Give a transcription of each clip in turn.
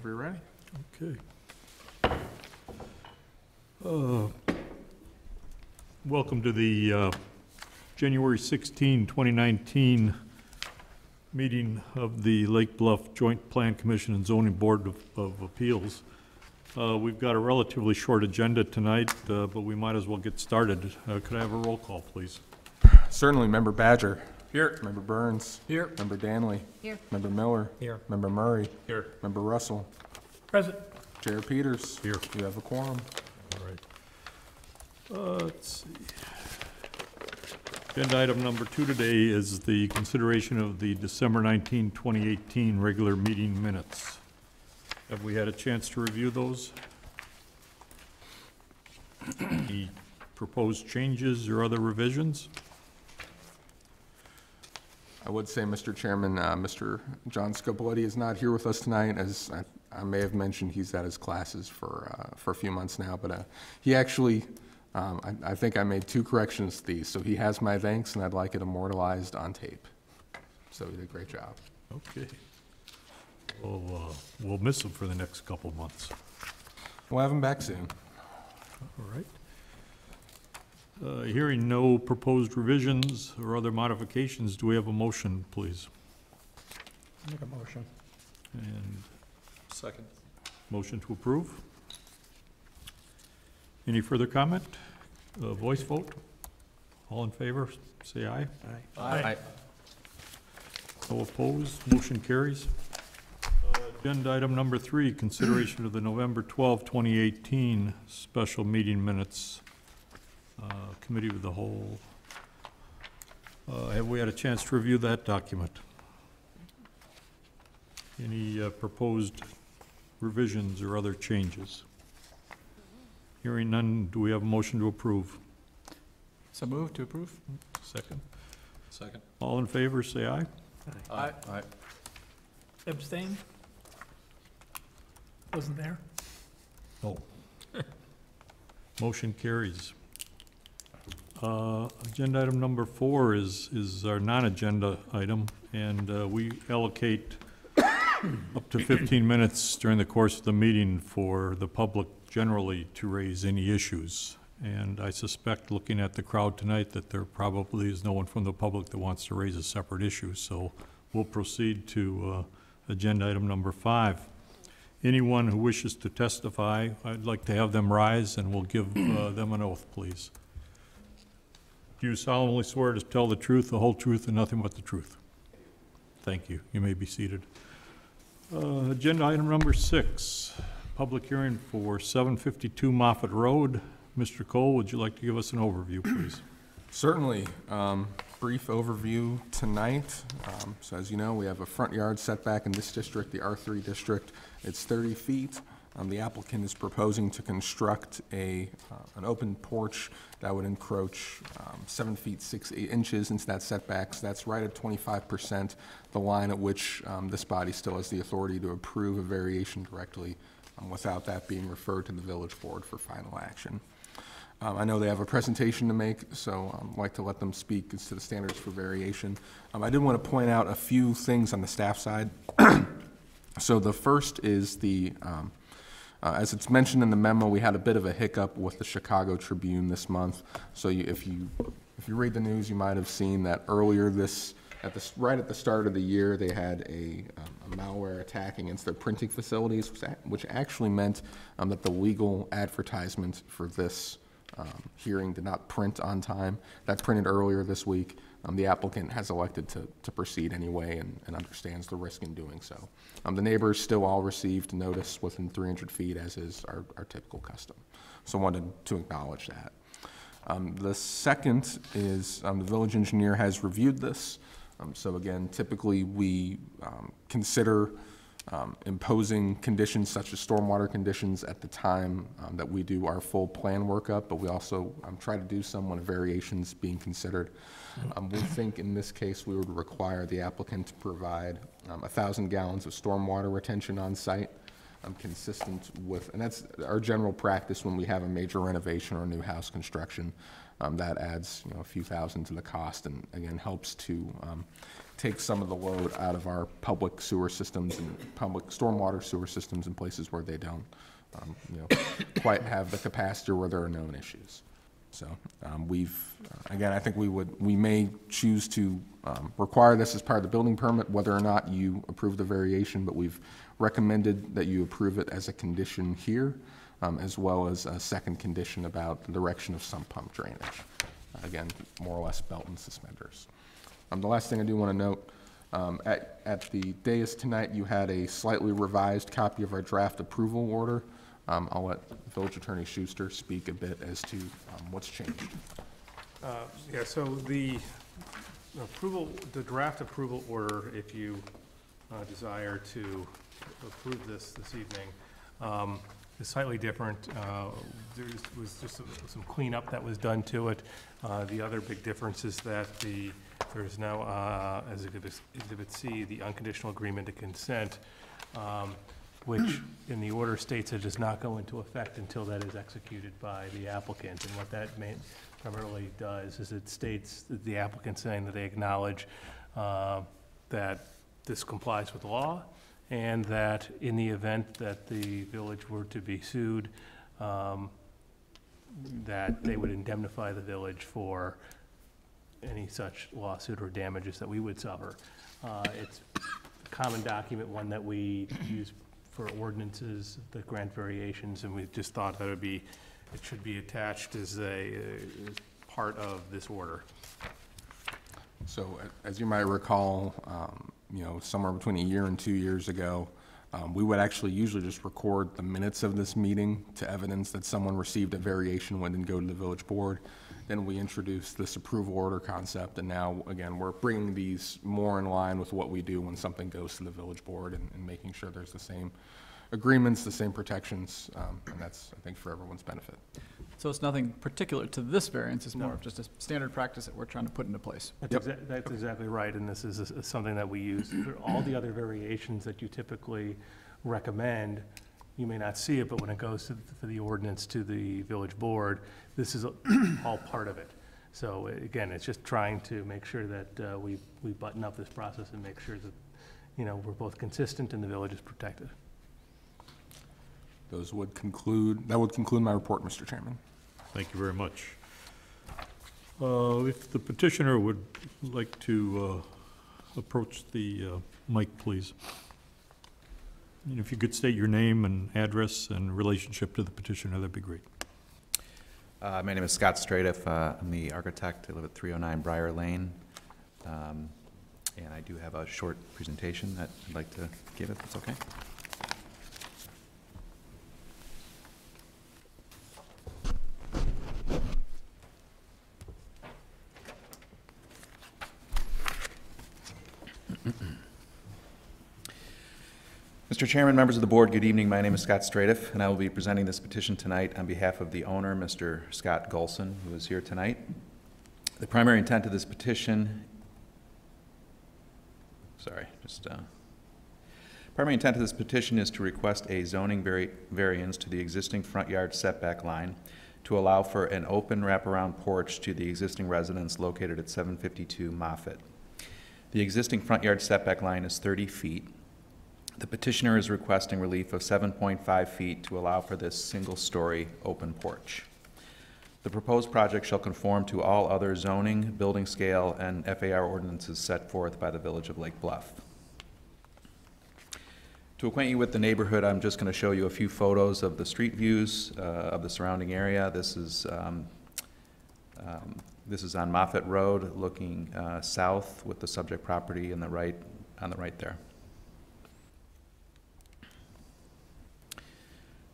Whenever you're ready. Okay. Welcome to the January 16, 2019 meeting of the Lake Bluff Joint Plan Commission and Zoning Board of Appeals. We've got a relatively short agenda tonight, but we might as well get started. Could I have a roll call, please? Certainly. Member Badger. Here. Member Burns. Here. Member Danley. Here. Member Miller. Here. Member Murray. Here. Member Russell. Present. Chair Peters. Here. You have a quorum. All right. Let's see. Agenda item number 2 today is the consideration of the December 19, 2018 regular meeting minutes. Have we had a chance to review those? Any proposed changes or other revisions? I would say, Mr. Chairman, Mr. John Scopoletti is not here with us tonight. As I may have mentioned, he's at his classes for a few months now, but he actually, I think I made 2 corrections to these, so he has my thanks, and I'd like it immortalized on tape. So he did a great job. Okay. Well, we'll miss him for the next couple months. We'll have him back soon. All right. Hearing no proposed revisions or other modifications, do we have a motion, please? Make a motion. And Second. motion to approve. Any further comment? Voice vote? All in favor, say aye. Aye. No opposed, motion carries. Agenda item number 3, consideration of the November 12, 2018 special meeting minutes. Committee of the whole. Have we had a chance to review that document? Any proposed revisions or other changes? Hearing none, do we have a motion to approve? So move to approve. Second. Second. All in favor, say aye. Aye. Aye. Abstain? Wasn't there? No. Motion carries. Agenda item number 4 is our non-agenda item, and we allocate up to 15 minutes during the course of the meeting for the public generally to raise any issues. And I suspect, looking at the crowd tonight, that there probably is no one from the public that wants to raise a separate issue. So we'll proceed to agenda item number 5. Anyone who wishes to testify, I'd like to have them rise, and we'll give them an oath, please. Do you solemnly swear to tell the truth, the whole truth, and nothing but the truth? Thank you. You may be seated. Agenda item number 6, public hearing for 752 Moffett Road. Mr. Cole, would you like to give us an overview, please? Certainly. Brief overview tonight. So as you know, we have a front yard setback in this district, the R3 district. It's 30 feet. The applicant is proposing to construct an open porch that would encroach 7 feet 6 inches into that setback. So that's right at 25%, the line at which this body still has the authority to approve a variation directly without that being referred to the village board for final action. I know they have a presentation to make, so I'd like to let them speak as to the standards for variation. I did want to point out a few things on the staff side. So the first is the, as it's mentioned in the memo, we had a bit of a hiccup with the Chicago Tribune this month. So if you read the news, you might have seen that earlier right at the start of the year, they had a malware attack against their printing facilities, which actually meant that the legal advertisement for this hearing did not print on time. That printed earlier this week. The applicant has elected to proceed anyway and understands the risk in doing so. The neighbors still all received notice within 300 feet, as is our typical custom. So I wanted to acknowledge that. The second is the village engineer has reviewed this. So again, typically we consider imposing conditions such as stormwater conditions at the time that we do our full plan workup, but we also try to do some when a variation is being considered. We think in this case we would require the applicant to provide 1,000 gallons of stormwater retention on site, consistent with, and that's our general practice when we have a major renovation or a new house construction. That adds a few thousand to the cost, and again helps to take some of the load out of our public sewer systems and public stormwater sewer systems in places where they don't, quite have the capacity or where there are known issues. So again, I think we may choose to require this as part of the building permit, whether or not you approve the variation, but we've recommended that you approve it as a condition here, as well as a second condition about the direction of sump pump drainage. Again, more or less belt and suspenders. The last thing I do want to note, at the dais tonight, you had a slightly revised copy of our draft approval order. I'll let Village Attorney Schuster speak a bit as to what's changed. Yeah, so the draft approval order, if you desire to approve this evening, is slightly different. There was just some cleanup that was done to it. The other big difference is that there's now, as Exhibit C, the unconditional agreement to consent, which in the order states it does not go into effect until that is executed by the applicant. And what that primarily does is it states that the applicant saying that they acknowledge that this complies with law, and that in the event that the village were to be sued, that they would indemnify the village for any such lawsuit or damages that we would suffer. It's a common document, one that we use for ordinances that grant variations, and we just thought that it should be attached as part of this order. So as you might recall, somewhere between a year and 2 years ago, we would actually usually just record the minutes of this meeting to evidence that someone received a variation when it didn't go to the village board. Then we introduced this approval order concept, and now, again, we're bringing these more in line with what we do when something goes to the village board, and making sure there's the same agreements, the same protections, and that's, I think, for everyone's benefit. So it's nothing particular to this variance, it's more of just a standard practice that we're trying to put into place. That's exactly right, and this is something that we use for all the other variations that you typically recommend. You may not see it, but when it goes for the ordinance to the village board, this is all part of it. So again, it's just trying to make sure that we button up this process and make sure that we're both consistent and the village is protected. That would conclude my report, Mr. Chairman. Thank you very much. If the petitioner would like to approach the mic, please. And if you could state your name and address and relationship to the petitioner, that'd be great. My name is Scott Stradiff. I'm the architect. I live at 309 Briar Lane. And I do have a short presentation that I'd like to give, if it's okay. Mr. Chairman, members of the board, good evening. My name is Scott Stradiff, and I will be presenting this petition tonight on behalf of the owner, Mr. Scott Golson, who is here tonight. The primary intent of this petition, primary intent of this petition is to request a zoning variance to the existing front yard setback line to allow for an open wraparound porch to the existing residence located at 752 Moffett. The existing front yard setback line is 30 feet. The petitioner is requesting relief of 7.5 feet to allow for this single-story open porch. The proposed project shall conform to all other zoning, building scale, and FAR ordinances set forth by the Village of Lake Bluff. To acquaint you with the neighborhood, I'm just going to show you a few photos of the street views of the surrounding area. This is on Moffett Road, looking south, with the subject property on the right there.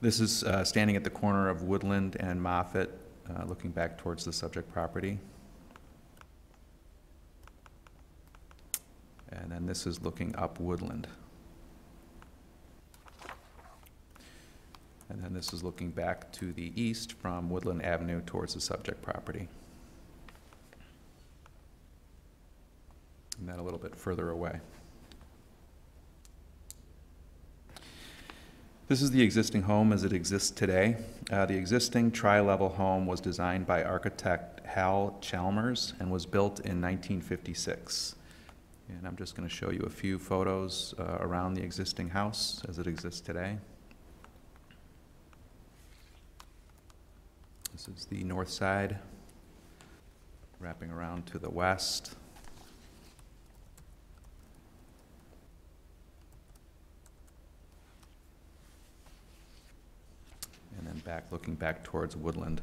This is standing at the corner of Woodland and Moffett, looking back towards the subject property. And then this is looking up Woodland. And then this is looking back to the east from Woodland Avenue towards the subject property. And then a little bit further away. This is the existing home as it exists today. The existing tri-level home was designed by architect Hal Chalmers and was built in 1956. And I'm just going to show you a few photos around the existing house as it exists today. This is the north side, wrapping around to the west. And then back, looking back towards Woodland.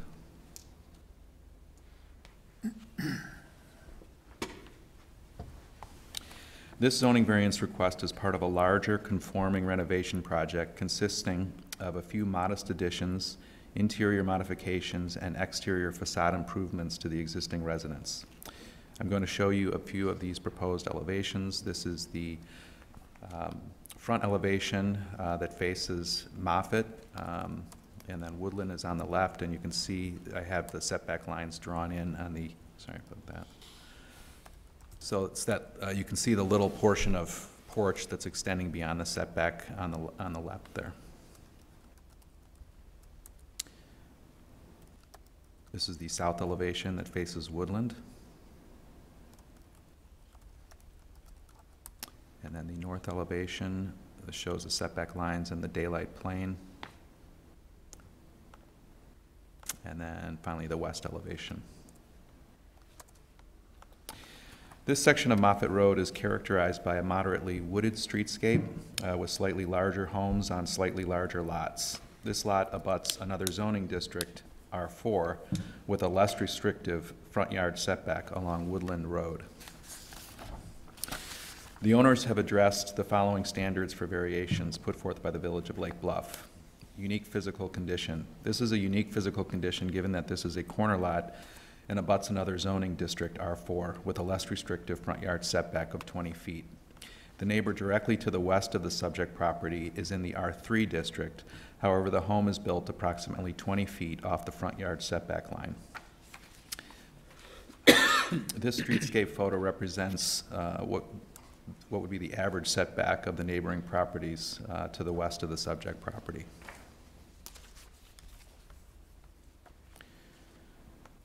This zoning variance request is part of a larger conforming renovation project consisting of a few modest additions, interior modifications, and exterior facade improvements to the existing residence. I'm going to show you a few of these proposed elevations. This is the front elevation that faces Moffett, and then Woodland is on the left, and you can see I have the setback lines drawn in on the, sorry about that. So it's that, you can see the little portion of porch that's extending beyond the setback on the left there. This is the south elevation that faces Woodland. And then the north elevation shows the setback lines in the daylight plane. And then finally the west elevation. This section of Moffett Road is characterized by a moderately wooded streetscape with slightly larger homes on slightly larger lots. This lot abuts another zoning district, R4, with a less restrictive front yard setback along Woodland Road. The owners have addressed the following standards for variations put forth by the Village of Lake Bluff. Unique physical condition. This is a unique physical condition given that this is a corner lot and abuts another zoning district, R4, with a less restrictive front yard setback of 20 feet. The neighbor directly to the west of the subject property is in the R3 district. However, the home is built approximately 20 feet off the front yard setback line. This streetscape photo represents what would be the average setback of the neighboring properties to the west of the subject property.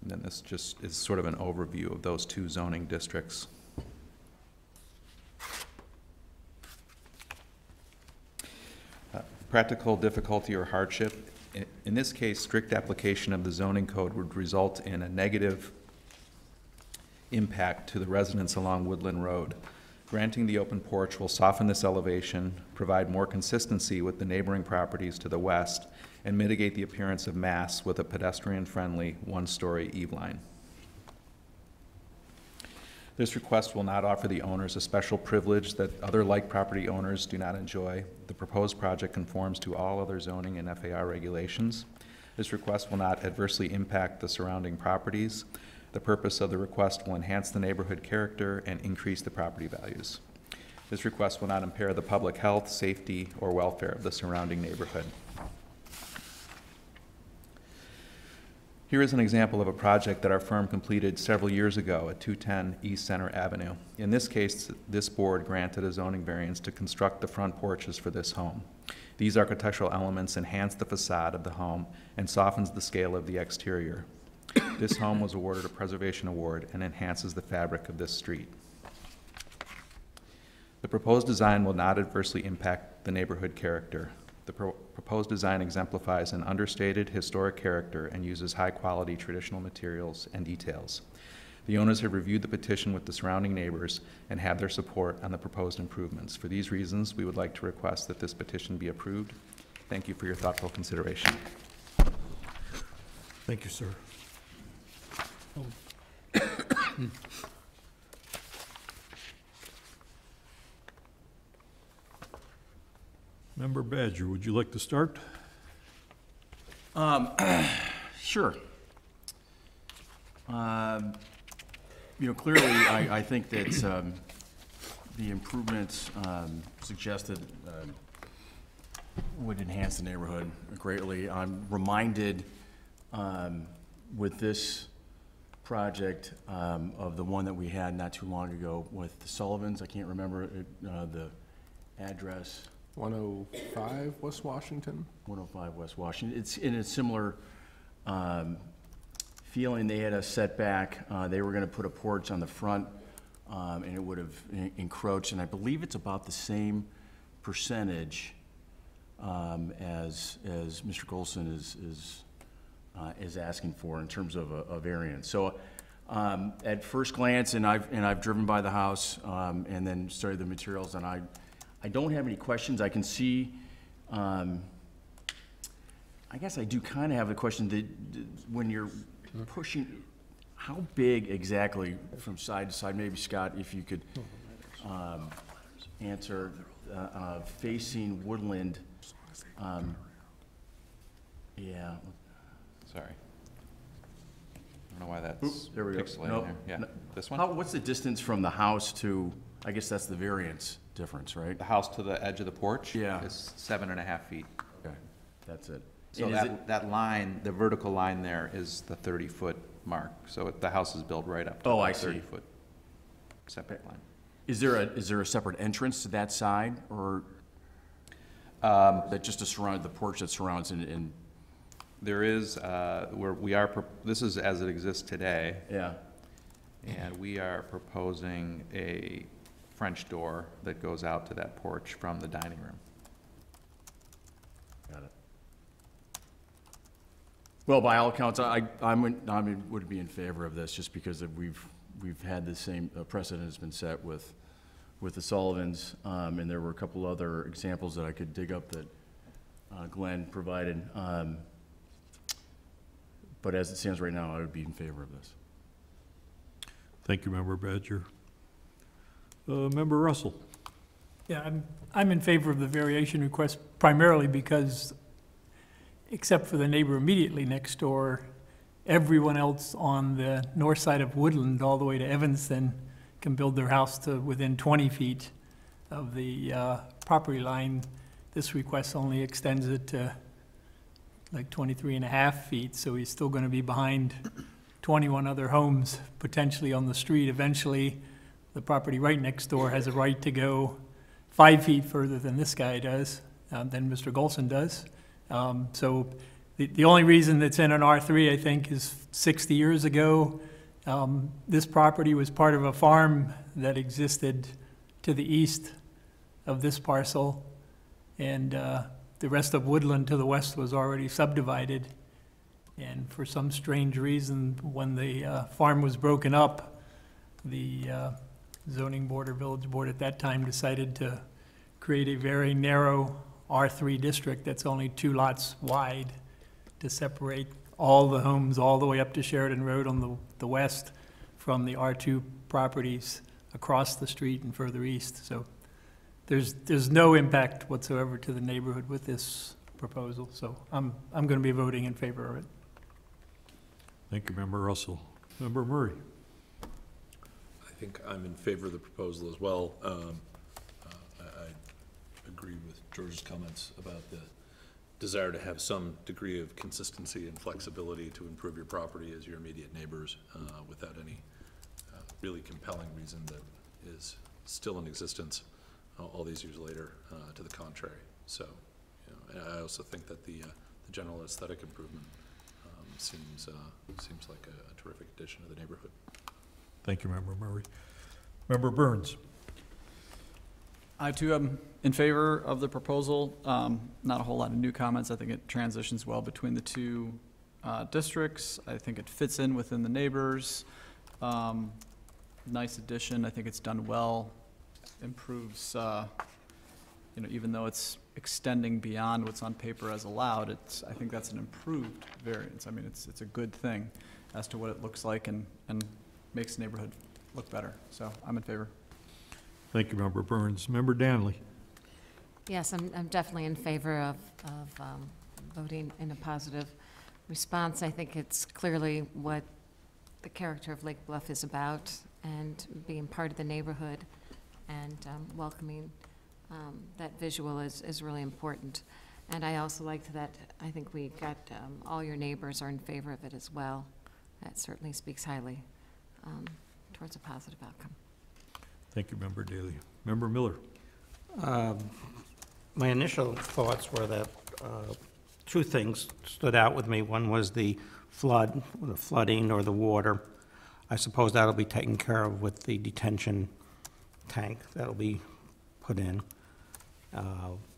And then this just is sort of an overview of those two zoning districts. Practical difficulty or hardship. In this case, strict application of the zoning code would result in a negative impact to the residents along Woodland Road. Granting the open porch will soften this elevation, provide more consistency with the neighboring properties to the west, and mitigate the appearance of mass with a pedestrian-friendly one-story eave-line. This request will not offer the owners a special privilege that other like property owners do not enjoy. The proposed project conforms to all other zoning and FAR regulations. This request will not adversely impact the surrounding properties. The purpose of the request will enhance the neighborhood character and increase the property values. This request will not impair the public health, safety, or welfare of the surrounding neighborhood. Here is an example of a project that our firm completed several years ago at 210 East Center Avenue. In this case, this board granted a zoning variance to construct the front porches for this home. These architectural elements enhance the facade of the home and softens the scale of the exterior. This home was awarded a preservation award and enhances the fabric of this street. The proposed design will not adversely impact the neighborhood character. The proposed design exemplifies an understated historic character and uses high-quality traditional materials and details. The owners have reviewed the petition with the surrounding neighbors and have their support on the proposed improvements. For these reasons, we would like to request that this petition be approved. Thank you for your thoughtful consideration. Thank you, sir. Member Badger, would you like to start? Sure. Clearly, I think that the improvements suggested would enhance the neighborhood greatly. I'm reminded with this project of the one that we had not too long ago with the Sullivans. I can't remember the address. 105 West Washington? 105 West Washington. It's in a similar feeling. They had a setback. They were going to put a porch on the front and it would have encroached, and I believe it's about the same percentage as Mr. Golson is asking for in terms of a variance. So at first glance, and I've driven by the house and then studied the materials, and I don't have any questions. I can see, I guess I do kind of have a question that when you're pushing, how big exactly from side to side? Maybe Scott, if you could answer, facing Woodland. Yeah. Sorry. I don't know why that's Oops, there we go. pixelated Nope. there. Yeah, No. this one? What's the distance from the house to, I guess that's the variance difference, right? The house to the edge of the porch? Yeah. Is 7.5 feet. Okay, that's it. So And is it- that line, the vertical line there is the 30-foot mark. So the house is built right up to Oh, the I see. 30-foot setback line. Is there a separate entrance to that side, or that just the porch that surrounds and There is, this is as it exists today, yeah? and we are proposing a French door that goes out to that porch from the dining room. Got it. Well, by all accounts, I would be in favor of this, just because we've had the same precedent has been set with the Sullivans, and there were a couple other examples that I could dig up that Glenn provided. But as it stands right now, I would be in favor of this. Thank you, Member Badger. Member Russell? Yeah, I'm in favor of the variation request primarily because, except for the neighbor immediately next door, everyone else on the north side of Woodland all the way to Evanston can build their house to within 20 feet of the property line. This request only extends it to like 23.5 feet, so he's still going to be behind 21 other homes potentially on the street. Eventually, the property right next door has a right to go 5 feet further than this guy does, than Mr. Golson does. So the only reason it's in an R3, I think, is 60 years ago, this property was part of a farm that existed to the east of this parcel, and the rest of Woodland to the west was already subdivided. And for some strange reason, when the farm was broken up, the zoning board or village board at that time decided to create a very narrow R3 district that's only 2 lots wide to separate all the homes all the way up to Sheridan Road on the west from the R2 properties across the street and further east. So there's no impact whatsoever to the neighborhood with this proposal. So I'm going to be voting in favor of it. Thank you, Member Russell. Member Murray? I think I'm in favor of the proposal as well. I agree with George's comments about the desire to have some degree of consistency and flexibility to improve your property as your immediate neighbors without any really compelling reason that is still in existence all these years later to the contrary. So, and I also think that the general aesthetic improvement seems like a terrific addition to the neighborhood. Thank you, Member Murray. Member Burns? I too am in favor of the proposal. Not a whole lot of new comments. I think it transitions well between the two districts. I think it fits in within the neighbors. Nice addition. I think it's done well. Improves, even though it's extending beyond what's on paper as allowed, I think that's an improved variance. I mean, it's a good thing as to what it looks like and makes the neighborhood look better. So I'm in favor. Thank you, Member Burns. Member Danley? Yes, I'm definitely in favor of voting in a positive response. I think it's clearly what the character of Lake Bluff is about, and being part of the neighborhood and welcoming that visual is really important. And I also liked that I think we got all your neighbors are in favor of it as well. That certainly speaks highly towards a positive outcome. Thank you, Member Daly. Member Miller? My initial thoughts were that 2 things stood out with me. One was the flooding or the water. I suppose that'll be taken care of with the detention tank that'll be put in.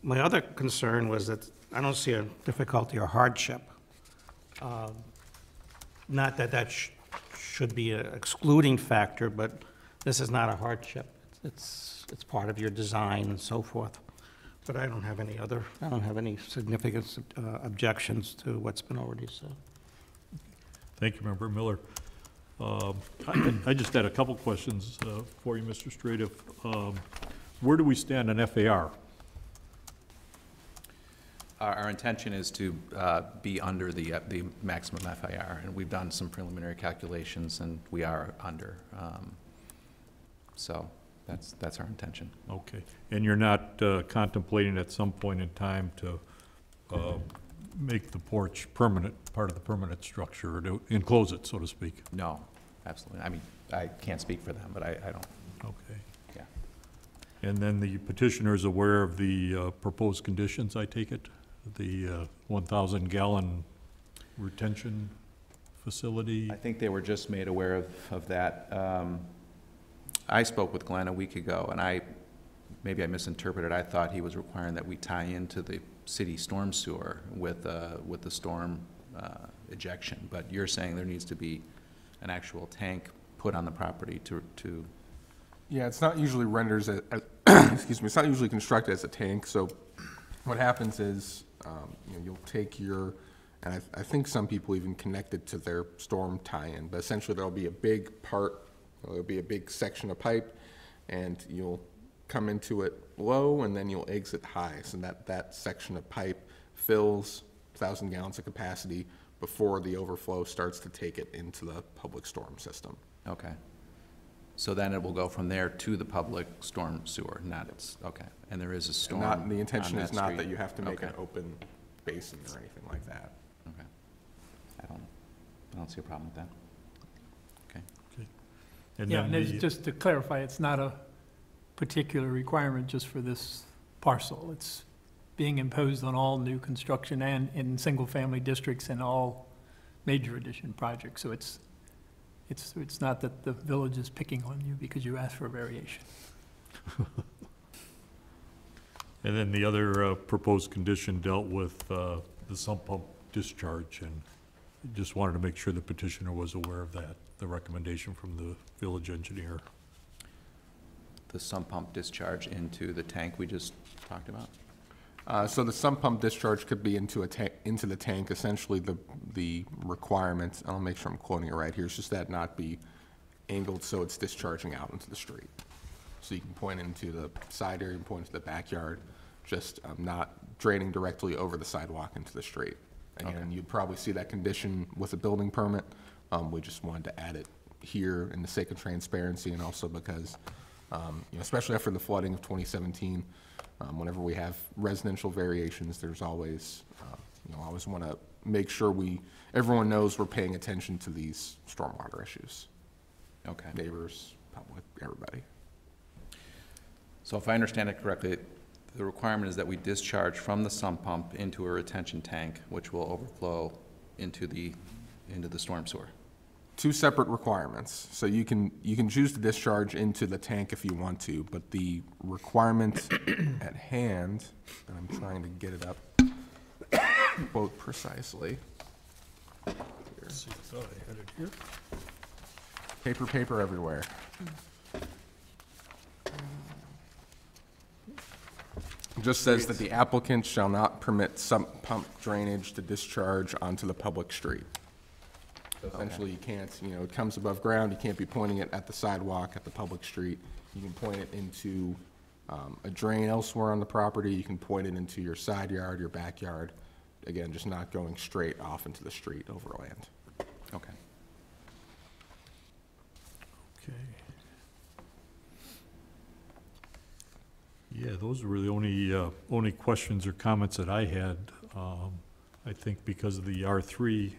My other concern was that I don't see a difficulty or hardship. Not that that should be an excluding factor, but this is not a hardship. It's part of your design and so forth. But I don't have any significant objections to what's been already said. Thank you, Member Miller. I just had a couple questions for you, Mr. Stradiff. Where do we stand on FAR? Our intention is to be under the maximum FIR, and we've done some preliminary calculations, and we are under. So that's our intention. Okay. And you're not contemplating at some point in time to make the porch permanent, part of the permanent structure, or to enclose it, so to speak? No, absolutely. I mean, I can't speak for them, but I don't. Okay. Yeah. And then the petitioner is aware of the proposed conditions, I take it? The 1,000-gallon retention facility? I think they were just made aware of that. I spoke with Glenn a week ago, and maybe I misinterpreted. I thought he was requiring that we tie into the city storm sewer with the storm ejection. But you're saying there needs to be an actual tank put on the property to. Yeah, it's not usually rendered as, excuse me, it's not usually constructed as a tank. So what happens is, you'll take your, and I think some people even connect it to their storm tie-in, but essentially there'll be a big part, there'll be a big section of pipe, and you'll come into it low, and then you'll exit high. So that section of pipe fills 1,000 gallons of capacity before the overflow starts to take it into the public storm system. Okay. So then it will go from there to the public storm sewer, okay. And there is a storm. The intention on is that not street. that you have to make Okay. an open basin or anything like that. Okay. I don't see a problem with that. Okay. Okay. And Yeah, then and the- just to clarify, it's not a particular requirement just for this parcel. It's being imposed on all new construction and in single-family districts and all major addition projects. So it's not that the village is picking on you because you asked for a variation. And then the other proposed condition dealt with the sump pump discharge, and just wanted to make sure the petitioner was aware of that, the recommendation from the village engineer. The sump pump discharge into the tank we just talked about? So the sump pump discharge could be into the tank. Essentially, the requirement, I'll make sure I'm quoting it right here, is just that not be angled so it's discharging out into the street. So you can point into the side area and point to the backyard, just not draining directly over the sidewalk into the street. Again, Okay. you'd probably see that condition with a building permit. We just wanted to add it here in the sake of transparency, and also because, especially after the flooding of 2017, whenever we have residential variations, there's always, always want to make sure everyone knows we're paying attention to these stormwater issues. Okay. Neighbors, public, everybody. So if I understand it correctly, the requirement is that we discharge from the sump pump into a retention tank, which will overflow into the storm sewer. Two separate requirements. So you can choose to discharge into the tank if you want to, but the requirement at hand, and I'm trying to get it up, quote precisely. Here. Let's see, I thought I had it here. Paper everywhere. It just says that the applicant shall not permit sump pump drainage to discharge onto the public street. So essentially, you can't, it comes above ground, you can't be pointing it at the sidewalk, at the public street. You can point it into a drain elsewhere on the property, you can point it into your side yard, your backyard. Again, just not going straight off into the street over land. Okay. Okay. Yeah, those were the only questions or comments that I had. I think because of the R3,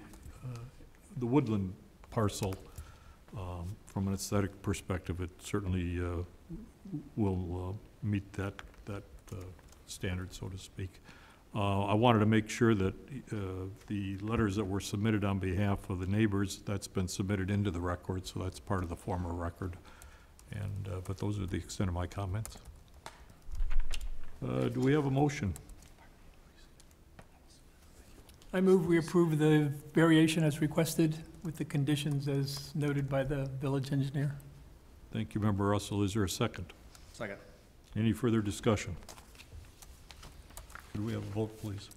the woodland parcel, from an aesthetic perspective, it certainly will meet that standard, so to speak. I wanted to make sure that the letters that were submitted on behalf of the neighbors, that's been submitted into the record, so that's part of the former record. And, but those are the extent of my comments. Do we have a motion? I move we approve the variation as requested with the conditions as noted by the village engineer. Thank you, Member Russell. Is there a second? Second. Any further discussion? Could we have a vote, please?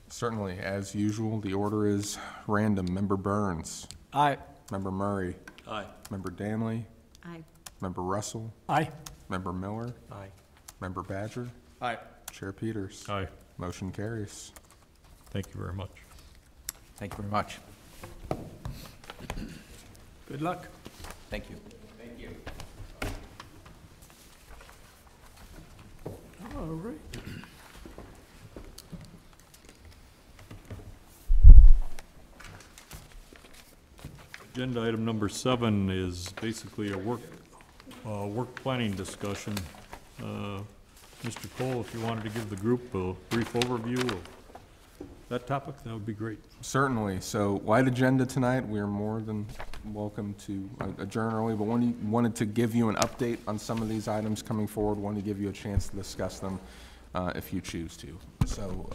Certainly, as usual, the order is random. Member Burns, Aye. Member Murray, Aye. Member Danley, Aye. Member Russell, Aye. Member Miller, Aye. Member Badger, Aye. Chair Peters. Aye. Motion carries. Thank you very much. Thank you very much. Good luck. Thank you. All right. Agenda item number 7 is basically a work planning discussion. Mr. Cole, if you wanted to give the group a brief overview of that topic, that would be great. Certainly. So light agenda tonight. We are more than welcome to adjourn early, but wanted to give you an update on some of these items coming forward. Wanted to give you a chance to discuss them if you choose to. So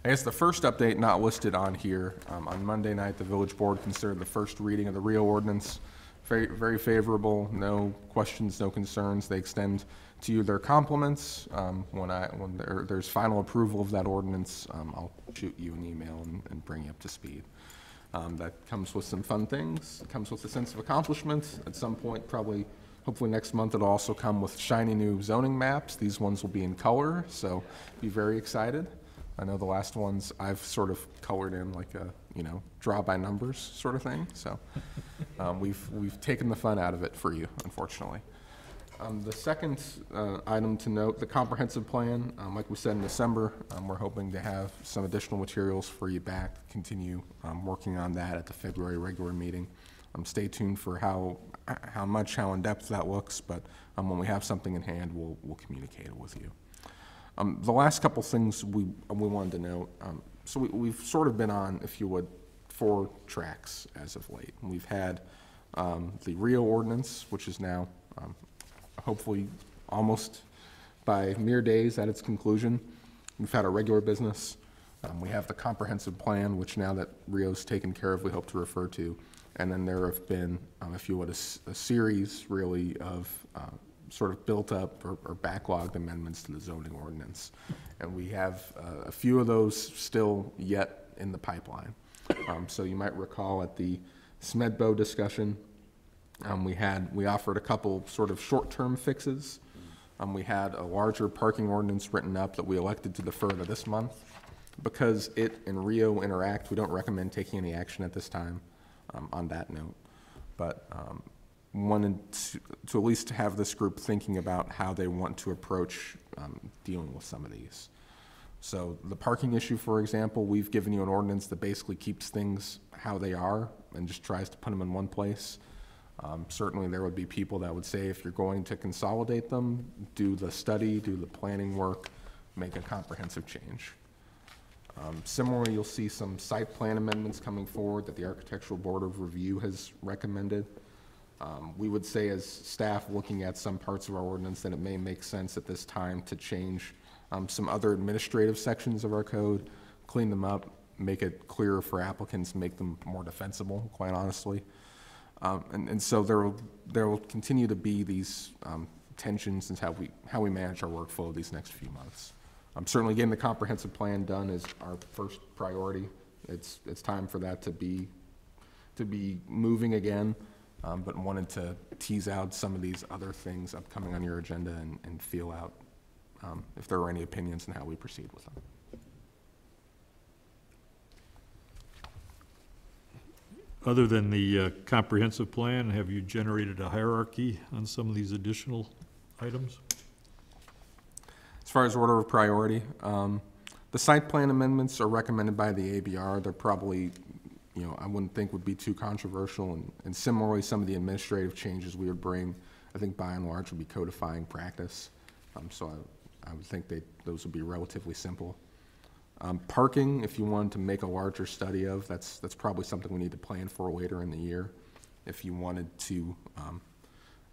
I guess the first update not listed on here, on Monday night, the village board considered the first reading of the Rio ordinance very, very favorable. No questions, no concerns. They extend to you their compliments. When there's final approval of that ordinance, I'll shoot you an email and bring you up to speed. That comes with some fun things. It comes with a sense of accomplishment. At some point, probably, hopefully next month, it'll also come with shiny new zoning maps. These ones will be in color, so be very excited. I know the last ones I've sort of colored in like a, draw by numbers sort of thing. So we've taken the fun out of it for you, unfortunately. The second item to note, the comprehensive plan, like we said in December, we're hoping to have some additional materials for you back, continue working on that at the February regular meeting. Stay tuned for how in depth that looks, but when we have something in hand, we'll communicate it with you. The last couple things we wanted to note, so we've sort of been on, if you would, 4 tracks as of late. We've had the Rio ordinance, which is now hopefully almost by mere days at its conclusion. We've had our regular business. We have the comprehensive plan, which now that Rio's taken care of, we hope to refer to. And then there have been, if you would, a series really of sort of built up or backlogged amendments to the zoning ordinance. And we have a few of those still yet in the pipeline. So you might recall at the SMEDBO discussion, we offered a couple sort of short-term fixes. We had a larger parking ordinance written up that we elected to defer to this month. Because it and Rio interact, we don't recommend taking any action at this time on that note. But wanted to at least have this group thinking about how they want to approach dealing with some of these. So the parking issue, for example, we've given you an ordinance that basically keeps things how they are and just tries to put them in one place. Certainly there would be people that would say if you're going to consolidate them, do the study, do the planning work, make a comprehensive change. Similarly, you'll see some site plan amendments coming forward that the Architectural Board of Review has recommended. We would say as staff looking at some parts of our ordinance that it may make sense at this time to change some other administrative sections of our code, clean them up, make it clearer for applicants, make them more defensible, quite honestly. And so there will continue to be these tensions in how we manage our workflow these next few months. Certainly getting the comprehensive plan done is our first priority. It's time for that to be moving again, but wanted to tease out some of these other things upcoming on your agenda and feel out if there are any opinions on how we proceed with them. Other than the comprehensive plan, have you generated a hierarchy on some of these additional items? As far as order of priority, the site plan amendments are recommended by the ABR. They're probably, I wouldn't think would be too controversial. And similarly, some of the administrative changes we would bring, I think by and large would be codifying practice. So I would think those would be relatively simple. Parking, if you wanted to make a larger study of, that's probably something we need to plan for later in the year. If you wanted to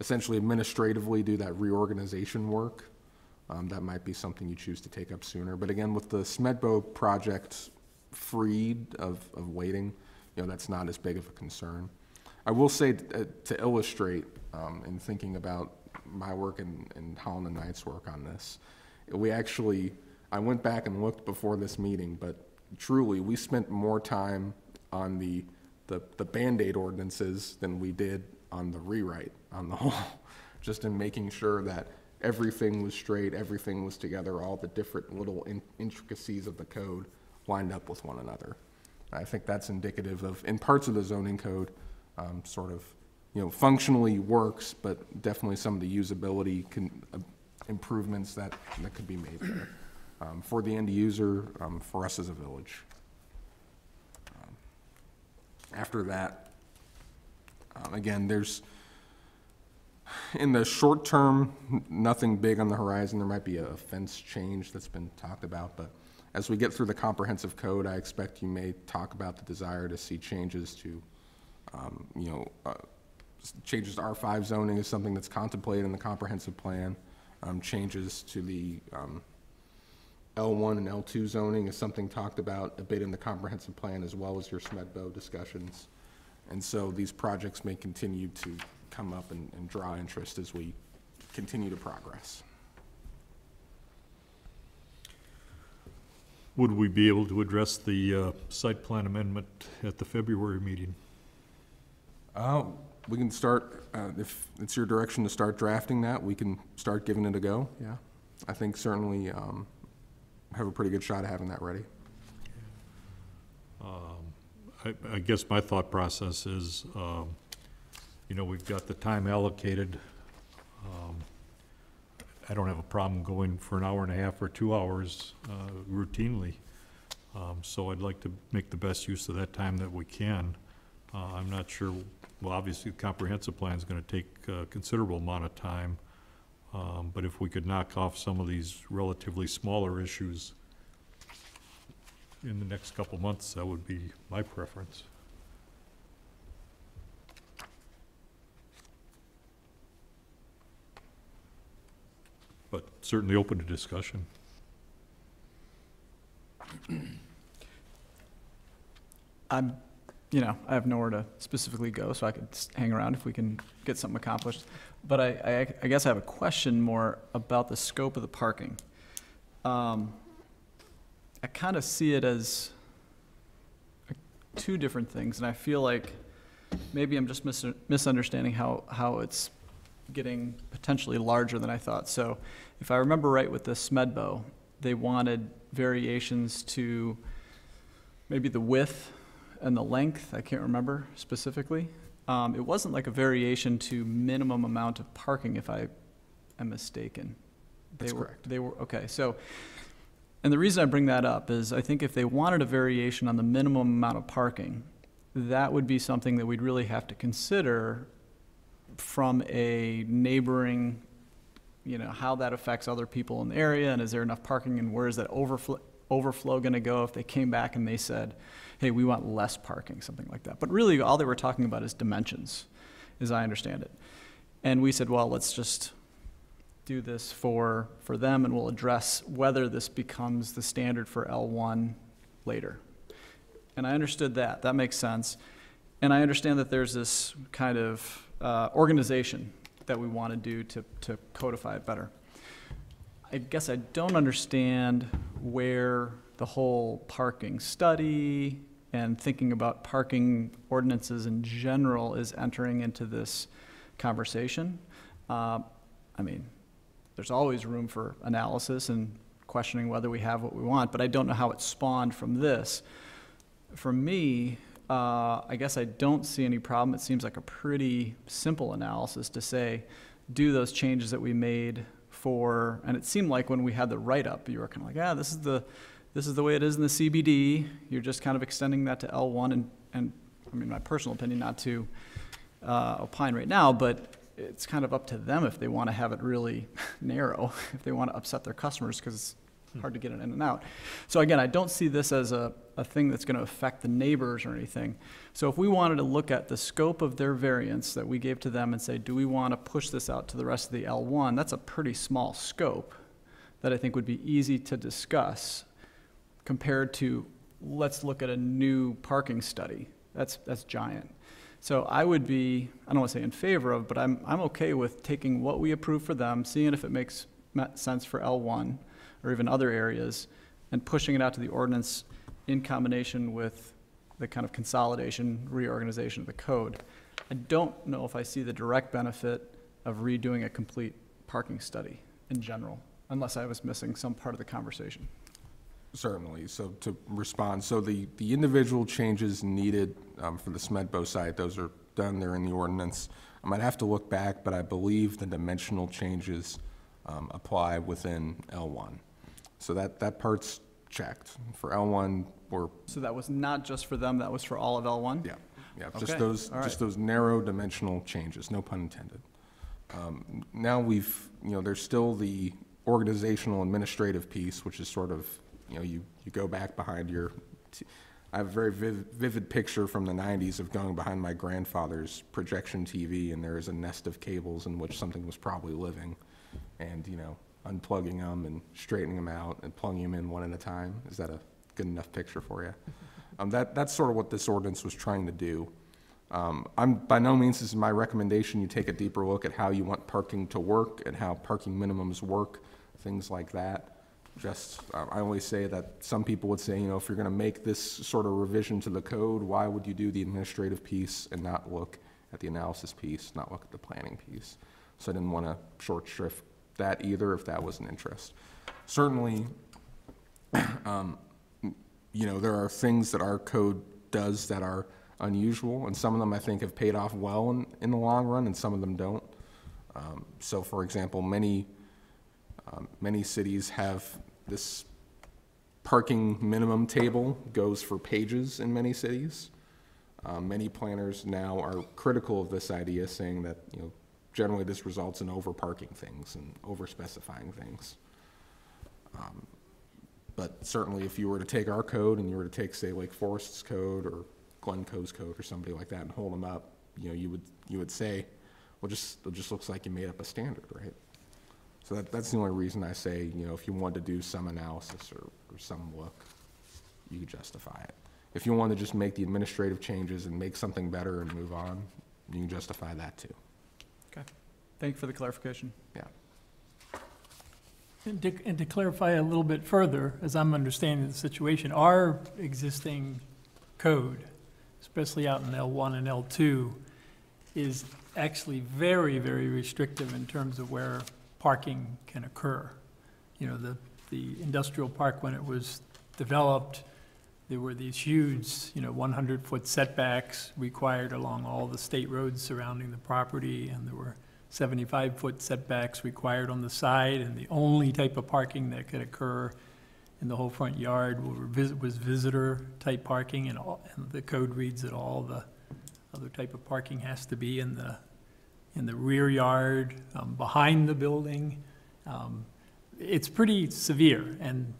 essentially administratively do that reorganization work, that might be something you choose to take up sooner. But again, with the SMEDBO project freed of waiting, that's not as big of a concern. I will say, to illustrate, in thinking about my work and Holland and Knight's work on this, I went back and looked before this meeting, but truly, we spent more time on the Band-Aid ordinances than we did on the rewrite on the whole, just in making sure that everything was straight, everything was together, all the different little intricacies of the code lined up with one another. I think that's indicative of, in parts of the zoning code, sort of, functionally works, but definitely some of the usability improvements that could be made there. For the end user, for us as a village. After that, again, in the short term, nothing big on the horizon. There might be a fence change that's been talked about, but as we get through the comprehensive code, I expect you may talk about the desire to see changes to, changes to R5 zoning is something that's contemplated in the comprehensive plan. Changes to the L1 and L2 zoning is something talked about a bit in the comprehensive plan, as well as your SMEDBO discussions. And so these projects may continue to come up and draw interest as we continue to progress. Would we be able to address the site plan amendment at the February meeting? We can start, if it's your direction to start drafting that, we can start giving it a go, yeah. I think certainly have a pretty good shot at having that ready. I guess my thought process is, we've got the time allocated. I don't have a problem going for an hour and a half or 2 hours routinely. So I'd like to make the best use of that time that we can. I'm not sure, well, obviously the comprehensive plan is going to take a considerable amount of time. But if we could knock off some of these relatively smaller issues in the next couple months, that would be my preference. But certainly open to discussion. I have nowhere to specifically go, so I could hang around if we can get something accomplished. But I guess I have a question more about the scope of the parking. I kind of see it as two different things, and I feel like maybe I'm just misunderstanding how it's getting potentially larger than I thought. So if I remember right with the SMEDBO, they wanted variations to maybe the width and the length. I can't remember specifically. It wasn't like a variation to minimum amount of parking, if I am mistaken. That's correct. They were, okay, so, and the reason I bring that up is I think if they wanted a variation on the minimum amount of parking, that would be something that we'd really have to consider from a neighboring, how that affects other people in the area, and is there enough parking, and where is that overflow going to go if they came back and they said, hey, we want less parking, something like that. But really, all they were talking about is dimensions, as I understand it. And we said, well, let's just do this for them, and we'll address whether this becomes the standard for L1 later. And I understood that. That makes sense. And I understand that there's this kind of organization that we want to do to codify it better. I guess I don't understand where the whole parking study and thinking about parking ordinances in general is entering into this conversation. There's always room for analysis and questioning whether we have what we want, but I don't know how it spawned from this. For me, I guess I don't see any problem. It seems like a pretty simple analysis to say, do those changes that we made for, and it seemed like when we had the write-up, you were kind of like, this is the way it is in the CBD. You're just kind of extending that to L1, and my personal opinion, not to opine right now, but it's kind of up to them if they want to have it really narrow, if they want to upset their customers, because it's hard to get it in and out. So again, I don't see this as a thing that's going to affect the neighbors or anything. So if we wanted to look at the scope of their variance that we gave to them and say, do we want to push this out to the rest of the L1, that's a pretty small scope that I think would be easy to discuss compared to, let's look at a new parking study. That's giant. So I would be, I don't want to say in favor of, but I'm okay with taking what we approve for them, seeing if it makes sense for L1 or even other areas, and pushing it out to the ordinance in combination with the kind of consolidation, reorganization of the code. I don't know if I see the direct benefit of redoing a complete parking study in general, unless I was missing some part of the conversation. Certainly. So to respond, so the individual changes needed for the SMEDBO site, those are done, they're in the ordinance. I might have to look back, but I believe the dimensional changes apply within L1. So that part's checked. For L1, So that was not just for them, that was for all of L1? yeah, Okay, just all right. those narrow dimensional changes, no pun intended. Now there's still the organizational administrative piece, which is sort of, you go back behind I have a very vivid picture from the 90s of going behind my grandfather's projection TV, and there is a nest of cables in which something was probably living, and, unplugging them and straightening them out and plugging them in one at a time. Is that a good enough picture for you? That's sort of what this ordinance was trying to do. By no means is my recommendation you take a deeper look at how you want parking to work and how parking minimums work, things like that. I always say that some people would say, if you're going to make this sort of revision to the code, why would you do the administrative piece and not look at the analysis piece, not look at the planning piece? So I didn't want to short shrift that either, if that was an interest. Certainly, there are things that our code does that are unusual, and some of them I think have paid off well in the long run, and some of them don't. So for example, many cities have this parking minimum table goes for pages in many cities. Many planners now are critical of this idea, saying that generally this results in over-parking things and over-specifying things. But certainly if you were to take our code and you were to take, say, Lake Forest's code or Glencoe's code or somebody like that and hold them up, you would say, well, it just looks like you made up a standard, right? So that's the only reason I say, if you wanted to do some analysis or some look, you could justify it. If you want to just make the administrative changes and make something better and move on, you can justify that too. Okay. Thank you for the clarification. Yeah. And to clarify a little bit further, as I'm understanding the situation, our existing code, especially out in L1 and L2, is actually very, very restrictive in terms of where parking can occur. The industrial park, when it was developed, there were these huge, 100-foot setbacks required along all the state roads surrounding the property, and there were 75-foot setbacks required on the side, and the only type of parking that could occur in the whole front yard was visitor-type parking, and the code reads that all the other type of parking has to be in the rear yard, behind the building. It's pretty severe, and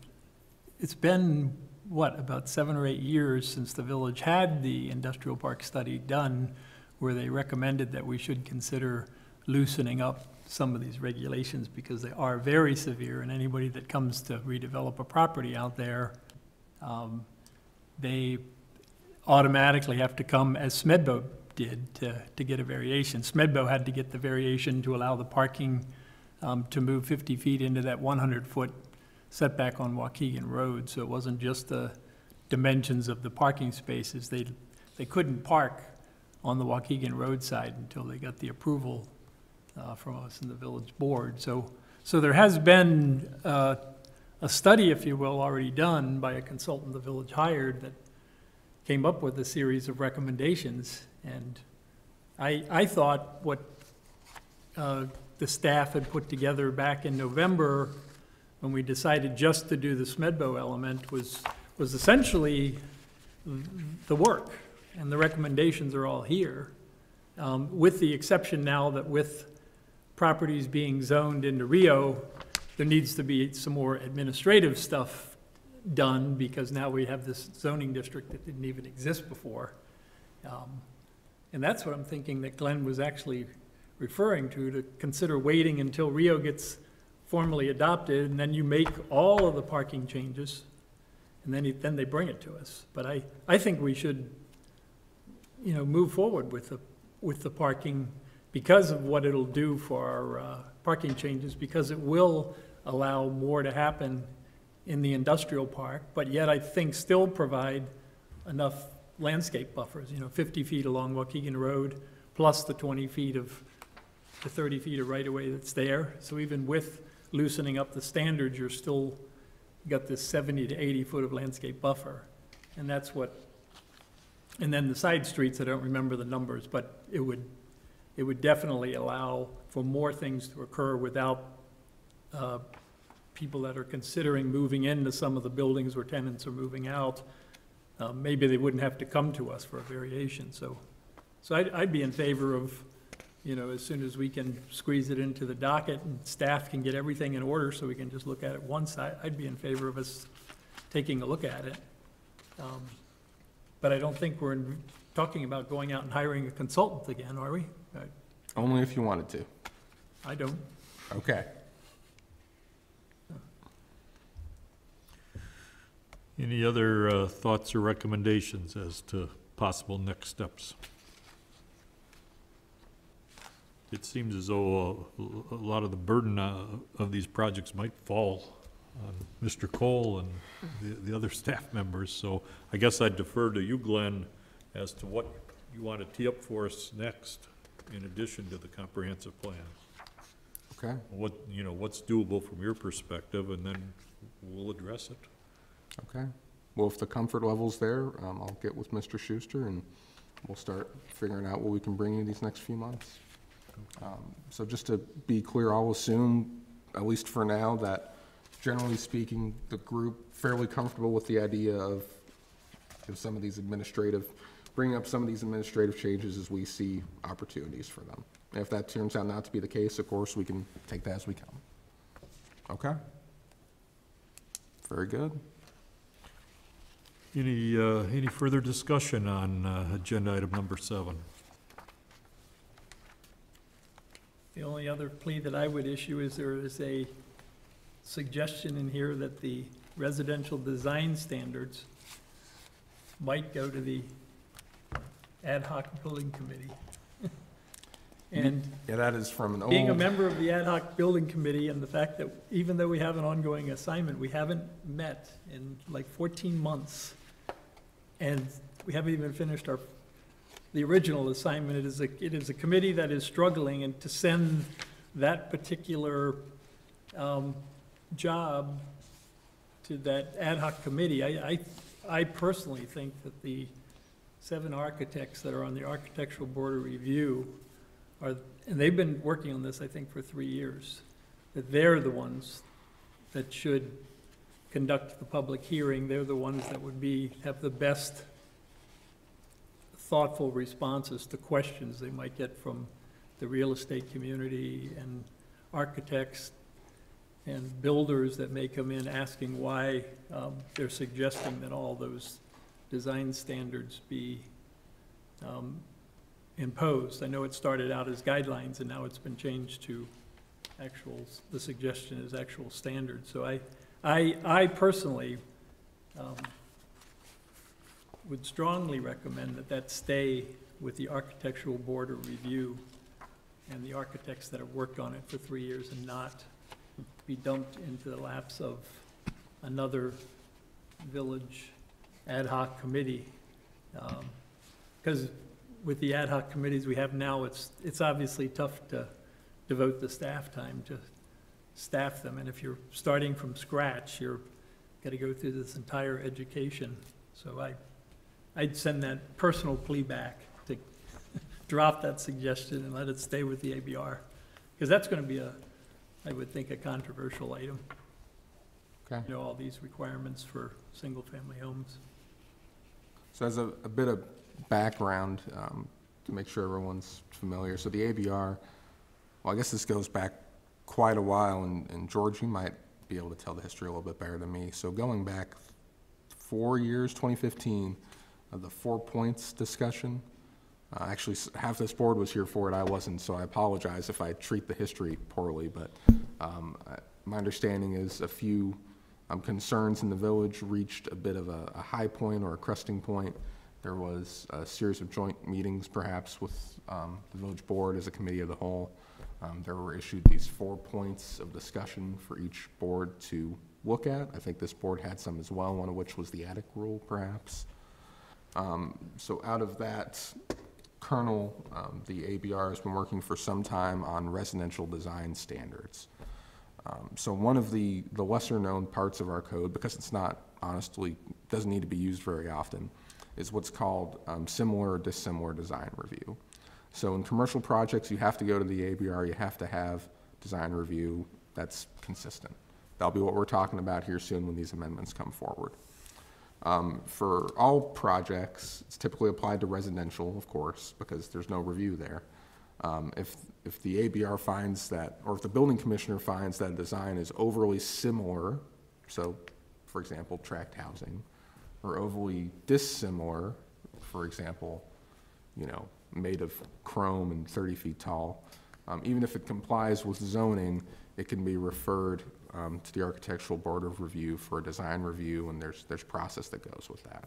it's been, about 7 or 8 years since the village had the industrial park study done, where they recommended that we should consider loosening up some of these regulations because they are very severe, and anybody that comes to redevelop a property out there, they automatically have to come as SMEDBO did to get a variation. SMEDBO had to get the variation to allow the parking to move 50 feet into that 100-foot setback on Waukegan Road, so it wasn't just the dimensions of the parking spaces. They couldn't park on the Waukegan Road side until they got the approval from us in the village board. So there has been a study, if you will, already done by a consultant the village hired that came up with a series of recommendations. And I thought what the staff had put together back in November when we decided just to do the SMEDBO element was essentially the work. And the recommendations are all here. with the exception now that with properties being zoned into Rio, there needs to be some more administrative stuff done, because now we have this zoning district that didn't even exist before. And that's what I'm thinking that Glenn was actually referring to consider waiting until Rio gets formally adopted, and then you make all of the parking changes, and then they bring it to us. But I think we should, move forward with the parking, because of what it'll do for our parking changes, because it will allow more to happen in the industrial park, but yet I think still provide enough landscape buffers, 50 feet along Waukegan Road, plus the 20 feet of, the 30 feet of right-of-way that's there. So even with loosening up the standards, you're still got this 70 to 80 foot of landscape buffer. And that's what, and then the side streets, I don't remember the numbers, but it would definitely allow for more things to occur without people that are considering moving into some of the buildings where tenants are moving out. Maybe they wouldn't have to come to us for a variation. So I'd be in favor of, as soon as we can squeeze it into the docket and staff can get everything in order so we can just look at it once, I'd be in favor of us taking a look at it. But I don't think we're talking about going out and hiring a consultant again, are we? Only if you wanted to. I don't. Okay. Any other thoughts or recommendations as to possible next steps? It seems as though a lot of the burden of these projects might fall on Mr. Cole and the other staff members, so I guess I'd defer to you, Glenn, as to what you want to tee up for us next, in addition to the comprehensive plan. Okay. What's doable from your perspective, and then we'll address it. Okay. Well, if the comfort level's there, I'll get with Mr. Schuster and we'll start figuring out what we can bring you these next few months. So just to be clear, I'll assume, at least for now, that generally speaking, the group fairly comfortable with the idea of some of these bringing up some of these administrative changes as we see opportunities for them. And if that turns out not to be the case, of course, we can take that as we come. Okay? Very good. Any further discussion on agenda item number 7? The only other plea that I would issue is there is a suggestion in here that the residential design standards might go to the ad hoc building committee. And Yeah, that is from an old. being a member of the ad hoc building committee, and the fact that even though we have an ongoing assignment, we haven't met in like 14 months. And we haven't even finished the original assignment. It is a committee that is struggling, and to send that particular job to that ad hoc committee, I personally think that the 7 architects that are on the Architectural Board of Review and they've been working on this, I think, for 3 years, that they're the ones that should conduct the public hearing. They're the ones that would have the best thoughtful responses to questions they might get from the real estate community and architects and builders that may come in asking why they're suggesting that all those design standards be imposed. I know it started out as guidelines and now it's been changed to the suggestion is actual standards. So I personally would strongly recommend that stay with the Architectural Board of Review and the architects that have worked on it for 3 years, and not be dumped into the laps of another village ad hoc committee. Because with the ad hoc committees we have now, it's obviously tough to devote the staff time to staff them. And if you're starting from scratch, you're got to go through this entire education. So I'd send that personal plea back to drop that suggestion and let it stay with the ABR. Because that's going to be I would think, a controversial item. Okay. All these requirements for single-family homes. So as a bit of background, to make sure everyone's familiar. So the ABR, well, I guess this goes back quite a while, and George, you might be able to tell the history a little bit better than me. So going back 4 years, 2015, the 4 points discussion. Actually, half this board was here for it, I wasn't, so I apologize if I treat the history poorly, but my understanding is a few concerns in the village reached a bit of a high point or a cresting point. There was a series of joint meetings, perhaps, with the village board as a committee of the whole. There were issued these 4 points of discussion for each board to look at. I think this board had some as well, one of which was the attic rule, perhaps. So out of that kernel, the ABR has been working for some time on residential design standards. So one of the lesser known parts of our code, because it's not, honestly, doesn't need to be used very often, is what's called similar or dissimilar design review. So in commercial projects, you have to go to the ABR, you have to have design review that's consistent. That'll be what we're talking about here soon when these amendments come forward. For all projects, it's typically applied to residential, of course, because there's no review there. If the ABR finds that, or if the building commissioner finds that a design is overly similar, so for example, tract housing, or overly dissimilar, for example, you know, made of chrome and 30 feet tall, even if it complies with zoning, it can be referred to the Architectural Board of Review for a design review, and there's process that goes with that.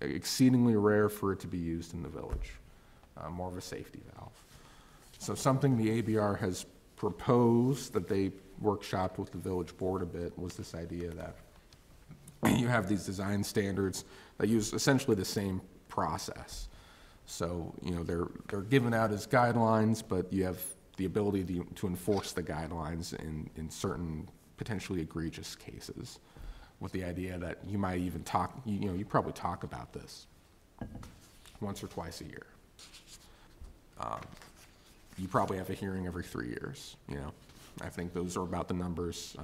Exceedingly rare for it to be used in the village, more of a safety valve. So something the ABR has proposed that they workshopped with the village board a bit was this idea that you have these design standards that use essentially the same process. So, you know, they're given out as guidelines, but you have the ability to enforce the guidelines in certain potentially egregious cases, with the idea that you might even talk, you know, you probably talk about this once or twice a year. You probably have a hearing every 3 years, you know. I think those are about the numbers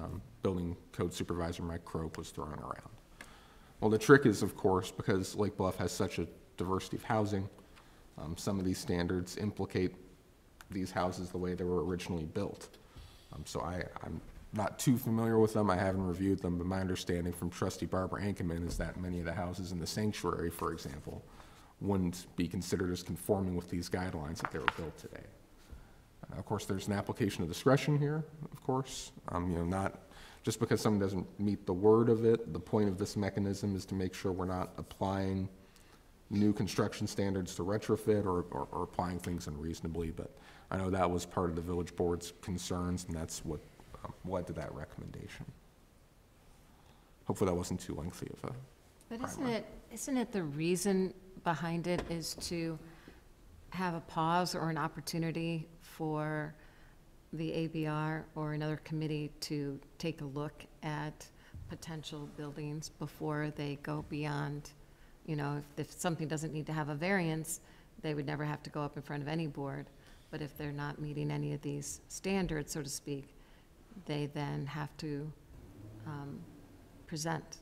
Building Code Supervisor Mike Crope was throwing around. Well, the trick is, of course, because Lake Bluff has such a diversity of housing, some of these standards implicate these houses the way they were originally built. So I'm not too familiar with them. I haven't reviewed them, but my understanding from Trustee Barbara Ankerman is that many of the houses in the sanctuary, for example, wouldn't be considered as conforming with these guidelines that they were built today. Of course, there's an application of discretion here, of course. You know, not just because someone doesn't meet the word of it. The point of this mechanism is to make sure we're not applying new construction standards to retrofit or applying things unreasonably. But I know that was part of the village board's concerns, and that's what led to that recommendation. Hopefully that wasn't too lengthy of a But isn't it the reason behind it is to have a pause or an opportunity for the ABR or another committee to take a look at potential buildings before they go beyond, you know, if something doesn't need to have a variance, they would never have to go up in front of any board. But if they're not meeting any of these standards, so to speak, they then have to present.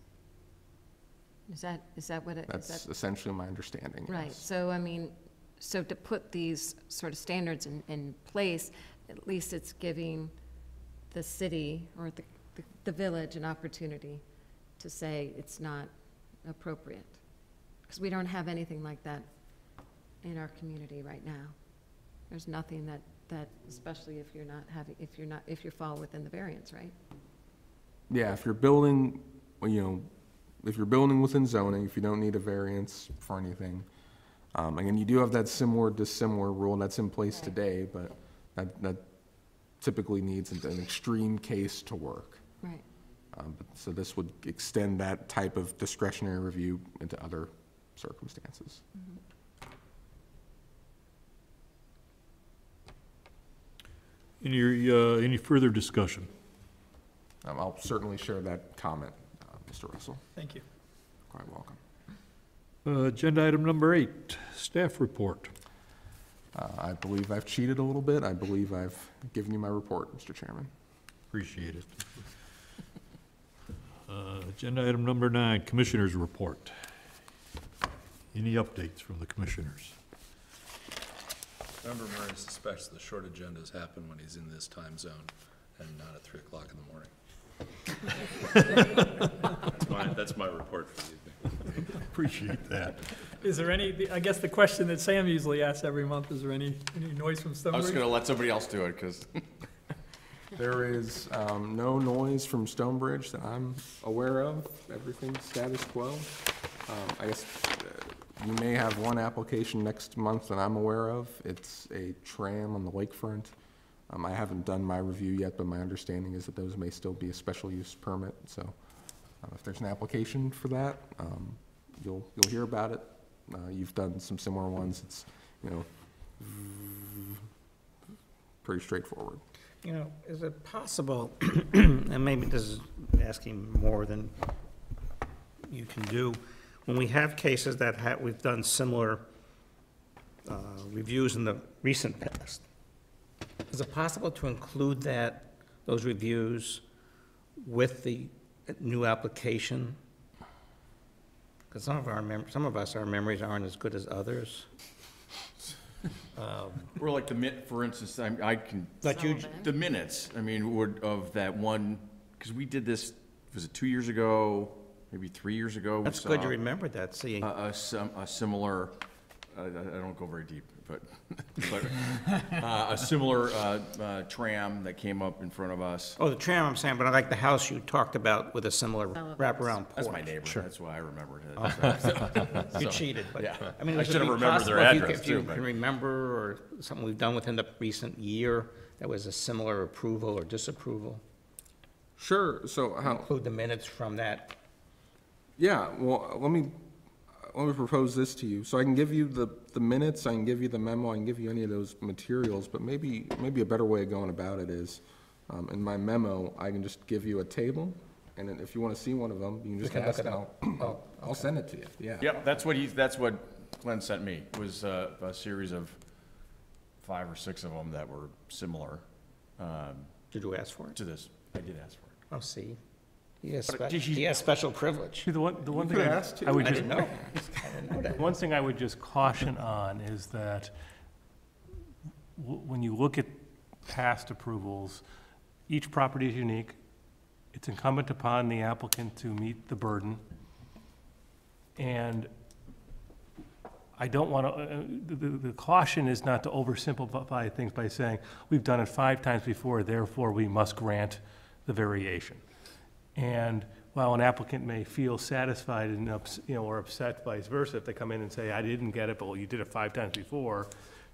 Is that what it is? That's essentially my understanding. Right. Yes. So, I mean, so to put these sort of standards in place, at least it's giving the city or the village an opportunity to say it's not appropriate. Because we don't have anything like that in our community right now. There's nothing that especially if you fall within the variance, right? Yeah, if you're building, you know, if you're building within zoning, if you don't need a variance for anything. Again, you do have that similar dissimilar rule that's in place Right. today, but that typically needs an extreme case to work. Right. So this would extend that type of discretionary review into other circumstances. Mm-hmm. Any further discussion? I'll certainly share that comment, Mr. Russell. Thank you. Quite welcome. Agenda item number 8, staff report. I believe I've cheated a little bit. I believe I've given you my report, Mr. Chairman. Appreciate it. Agenda item number 9, commissioners' report. Any updates from the commissioners? Member Murray suspects the short agendas happen when he's in this time zone and not at 3 o'clock in the morning. That's my report for the evening. Appreciate that. Is there any, I guess the question that Sam usually asks every month, is there any noise from I was Stonebridge? gonna let somebody else do it, because There is no noise from Stonebridge that I'm aware of. Everything's status quo. I guess you may have one application next month that I'm aware of. It's a tram on the lakefront. I haven't done my review yet, but my understanding is that those may still be a special use permit. So if there's an application for that, you'll hear about it. You've done some similar ones. It's, pretty straightforward. Is it possible, and maybe this is asking more than you can do, when we have cases that we've done similar reviews in the recent past, is it possible to include those reviews with the new application? Because some of us, our memories aren't as good as others. we're like for instance, I can, But you, the minutes, of that one, because we did this, was it 2 years ago, maybe 3 years ago? we that's good saw you remembered that, see. A similar, I don't go very deep, but a similar tram that came up in front of us. Oh, the tram, I'm saying, but I like the house you talked about with a similar wraparound porch. That's my neighbor, that's why I remembered it. You cheated, but, Yeah. I mean, I would it should have be remembered their possible address, if you too, but- can remember, or something we've done within the recent year that was a similar approval or disapproval? Sure. So how? Include the minutes from that. Yeah. Well, let me propose this to you. So I can give you the minutes, I can give you the memo, I can give you any of those materials, but maybe a better way of going about it is, in my memo, I can just give you a table, and then if you want to see one of them, you can just can look ask, it and I'll send it to you, yeah. Yep, that's what Glenn sent me, was a series of 5 or 6 of them that were similar Did you ask for it? to this. I did ask for it. Oh, see. He has But did you- he has special privilege. See, the one thing could ask, too. I would I just, didn't know. I didn't know that. one thing I would just caution on is that when you look at past approvals, each property is unique. It's incumbent upon the applicant to meet the burden. And I don't want to, the caution is not to oversimplify things by saying, we've done it 5 times before, therefore we must grant the variation. And while an applicant may feel satisfied and or upset vice versa, if they come in and say, I didn't get it, but well, you did it 5 times before,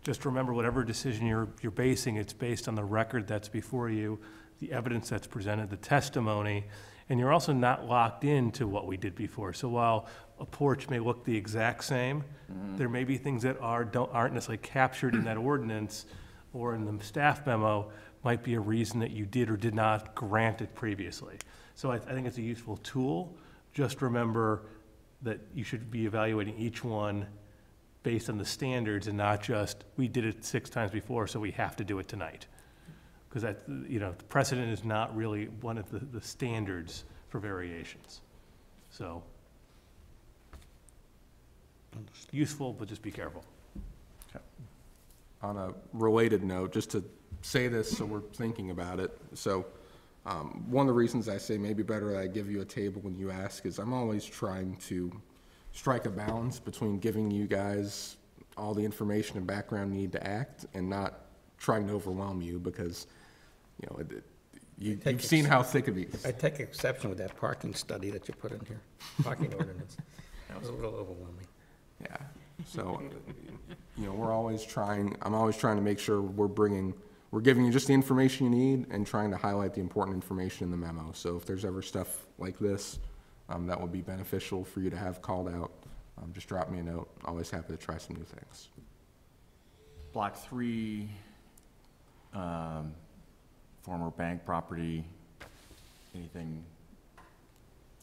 just remember whatever decision you're basing, it's based on the record that's before you, the evidence that's presented, the testimony, and you're also not locked into what we did before. So while a porch may look the exact same, there may be things that aren't necessarily captured in that ordinance or in the staff memo, might be a reason that you did or did not grant it previously. So I think it's a useful tool. Just remember that you should be evaluating each one based on the standards and not just, we did it 6 times before, so we have to do it tonight. Because that, the precedent is not really one of the standards for variations. So, useful, but just be careful. On a related note, just to say this so we're thinking about it, so one of the reasons I say maybe better that I give you a table when you ask is I'm always trying to strike a balance between giving you guys all the information and background you need to act and not trying to overwhelm you because, you've seen how thick it is. I take exception with that parking study that you put in here, parking ordinance. That was a little overwhelming. Yeah, so, I'm always trying to make sure we're giving you just the information you need and trying to highlight the important information in the memo. So if there's ever stuff like this, that would be beneficial for you to have called out, just drop me a note. Always happy to try some new things. Block 3, former bank property, anything,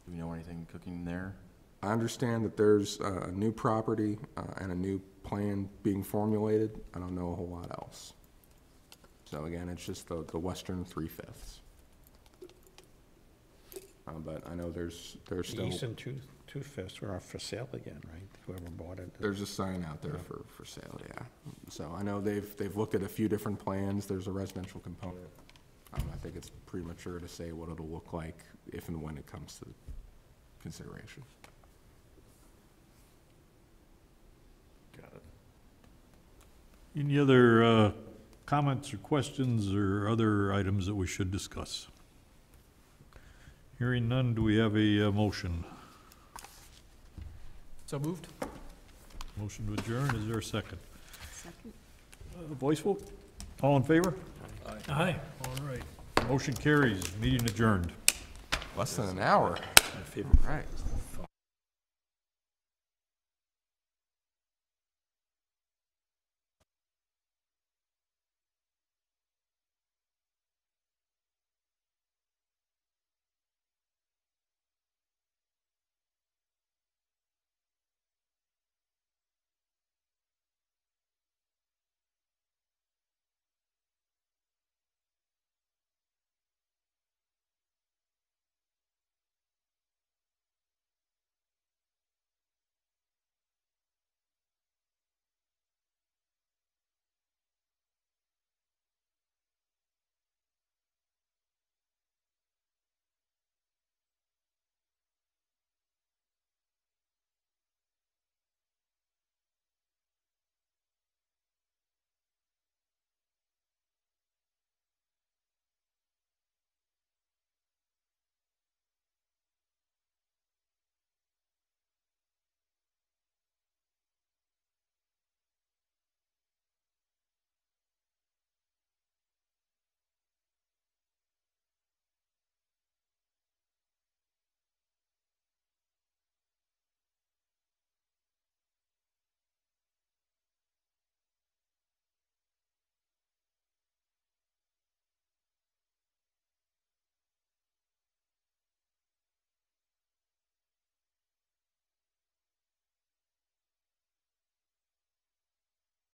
do we know anything cooking there? I understand that there's a new property and a new plan being formulated. I don't know a whole lot else. So again, it's just the western 3/5. But I know there's The still eastern two-fifths are for sale again, right? Whoever bought it. There's a sign out there for sale, yeah. So I know they've looked at a few different plans. There's a residential component. I think it's premature to say what it'll look like if and when it comes to consideration. Got it. Any other comments or questions or other items that we should discuss? Hearing none, do we have a motion? So moved? Motion to adjourn, is there a second? Second? Voice vote? All in favor? Aye. All right. Motion carries, meeting adjourned. Less than an hour. My favorite. Right.